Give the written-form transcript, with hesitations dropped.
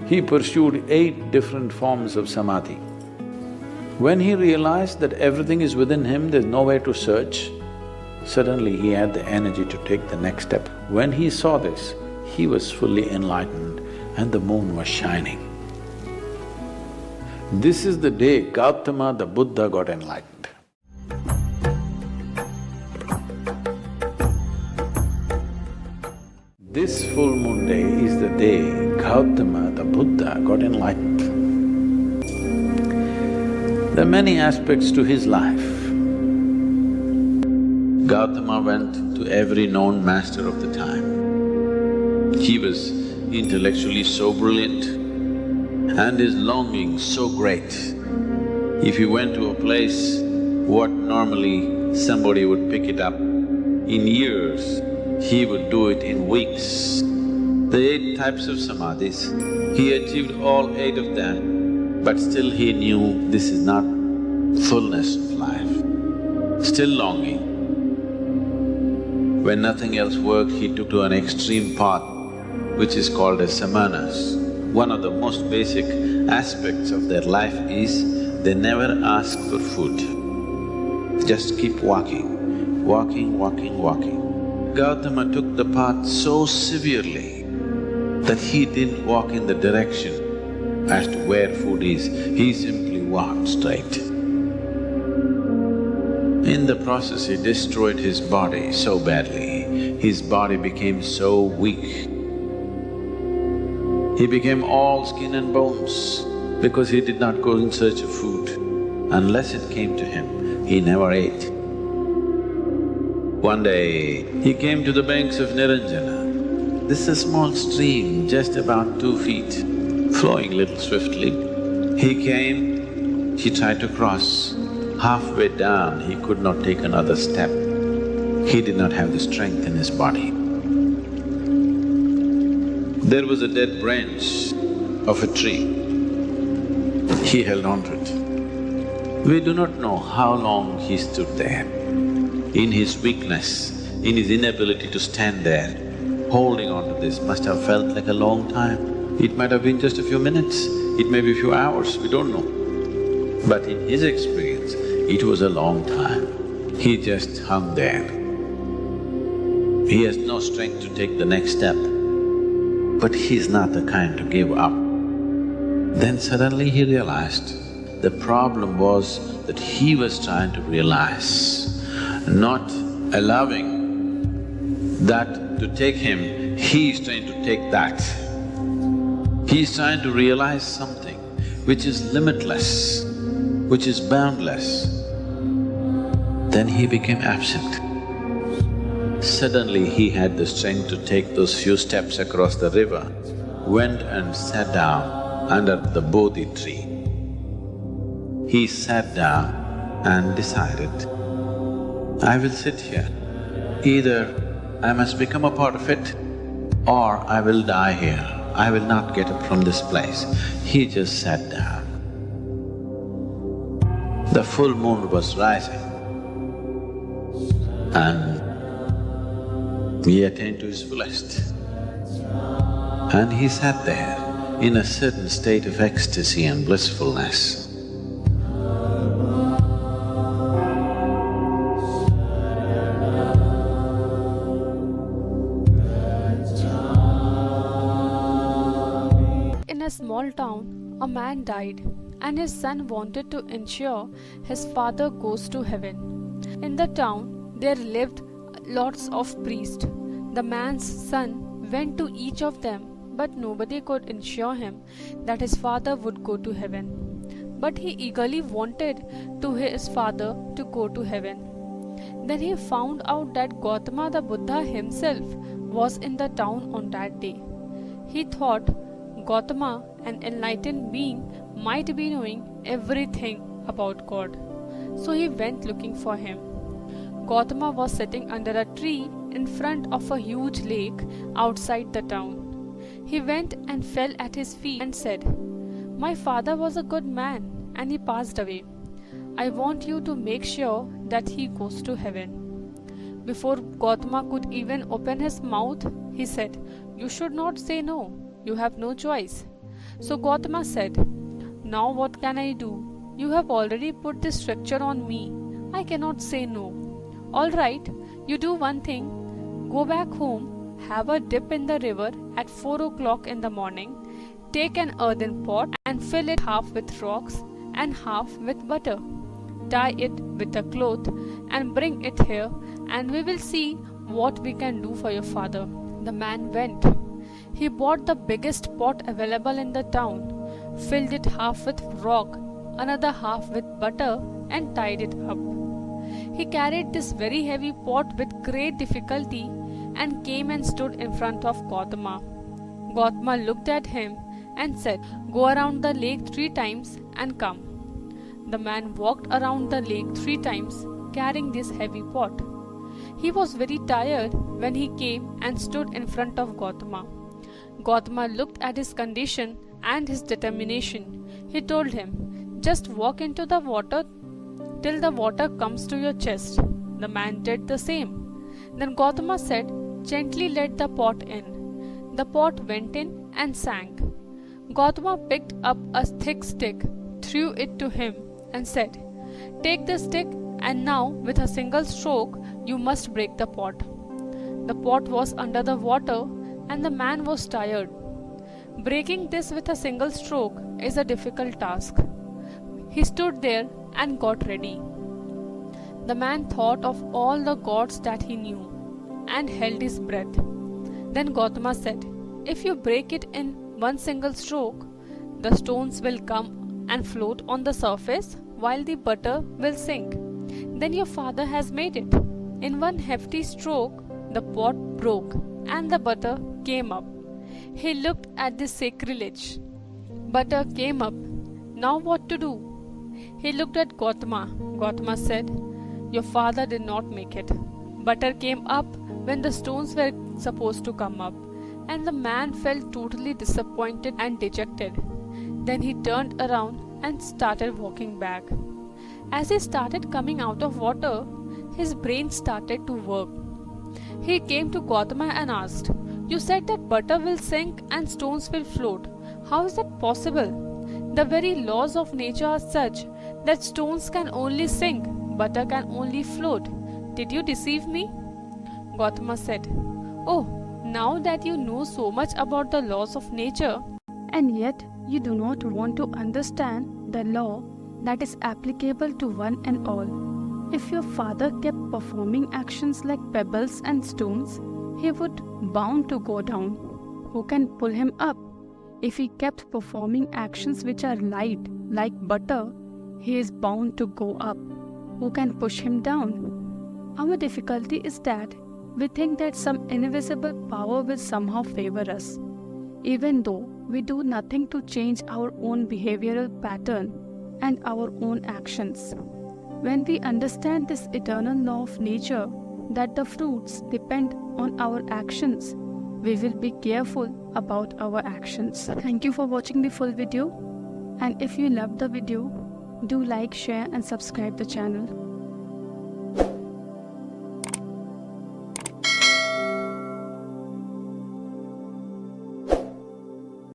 He pursued 8 different forms of samadhi. When he realized that everything is within him, there's nowhere to search, suddenly he had the energy to take the next step. When he saw this, he was fully enlightened and the moon was shining. This is the day Gautama the Buddha got enlightened. This full moon day is the day Gautama the Buddha got enlightened. There are many aspects to his life. Gautama went to every known master of the time. He was intellectually so brilliant and his longing so great. If he went to a place, what normally somebody would pick it up in years, he would do it in weeks. The 8 types of samadhis, he achieved all 8 of them, but still he knew this is not fullness of life, still longing. When nothing else worked, he took to an extreme path which is called as samanas. One of the most basic aspects of their life is they never ask for food, just keep walking, walking. Gautama took the path so severely that he didn't walk in the direction as to where food is, he simply walked straight. In the process, he destroyed his body so badly, his body became so weak. He became all skin and bones because he did not go in search of food. Unless it came to him, he never ate. One day, he came to the banks of Niranjana. This is a small stream, just about 2 feet, flowing little swiftly. He came, he tried to cross. Halfway down, he could not take another step. He did not have the strength in his body. There was a dead branch of a tree. He held on to it. We do not know how long he stood there. In his weakness, in his inability to stand there, holding on to this must have felt like a long time. It might have been just a few minutes, it may be a few hours, we don't know. But in his experience, it was a long time. He just hung there. He has no strength to take the next step, but he's not the kind to give up. Then suddenly he realized the problem was that he was trying to realize, not allowing that to take him, he's trying to take that. He's trying to realize something which is limitless, which is boundless. Then he became absent. Suddenly he had the strength to take those few steps across the river, went and sat down under the Bodhi tree. He sat down and decided, I will sit here. Either I must become a part of it or I will die here. I will not get up from this place. He just sat down. The full moon was rising and he attained to his fullest. And he sat there in a certain state of ecstasy and blissfulness. In a small town, a man died and his son wanted to ensure his father goes to heaven. In the town, there lived lots of priests. The man's son went to each of them, but nobody could ensure him that his father would go to heaven. But he eagerly wanted to his father to go to heaven. Then he found out that Gautama the Buddha himself was in the town on that day. He thought Gautama, an enlightened being, might be knowing everything about God. So he went looking for him. Gautama was sitting under a tree in front of a huge lake outside the town. He went and fell at his feet and said, "My father was a good man and he passed away. I want you to make sure that he goes to heaven." Before Gautama could even open his mouth, he said, "You should not say no. You have no choice." So Gautama said, "Now what can I do? You have already put this structure on me. I cannot say no. All right, you do one thing. Go back home, have a dip in the river at 4 o'clock in the morning, take an earthen pot and fill it half with rocks and half with butter. Tie it with a cloth and bring it here, and we will see what we can do for your father." The man went. He bought the biggest pot available in the town, filled it half with rock, another half with butter, and tied it up. He carried this very heavy pot with great difficulty and came and stood in front of Gautama. Gautama looked at him and said, "Go around the lake 3 times and come." The man walked around the lake 3 times carrying this heavy pot. He was very tired when he came and stood in front of Gautama. Gautama looked at his condition and his determination. He told him, "Just walk into the water till the water comes to your chest." The man did the same. Then Gautama said, "Gently let the pot in." The pot went in and sank. Gautama picked up a thick stick, threw it to him, and said, "Take the stick, and now with a single stroke you must break the pot." The pot was under the water and the man was tired. Breaking this with a single stroke is a difficult task. He stood there and got ready. The man thought of all the gods that he knew and held his breath. Then Gautama said, "If you break it in one single stroke, the stones will come and float on the surface while the butter will sink. Then your father has made it." In one hefty stroke, the pot broke and the butter came up. He looked at this sacrilege. Butter came up. Now what to do? He looked at Gautama. Gautama said, "Your father did not make it." Butter came up when the stones were supposed to come up, and the man felt totally disappointed and dejected. Then he turned around and started walking back. As he started coming out of water, his brain started to work. He came to Gautama and asked, "You said that butter will sink and stones will float. How is that possible? The very laws of nature are such that stones can only sink, butter can only float. Did you deceive me?" Gautama said, "Oh, now that you know so much about the laws of nature, and yet you do not want to understand the law that is applicable to one and all. If your father kept performing actions like pebbles and stones, he would bound to go down. Who can pull him up? If he kept performing actions which are light, like butter, he is bound to go up. Who can push him down? Our difficulty is that we think that some invisible power will somehow favor us, even though we do nothing to change our own behavioral pattern and our own actions. When we understand this eternal law of nature, that the fruits depend on our actions, we will be careful about our actions. Thank you for watching the full video, and if you loved the video, do like, share and subscribe the channel.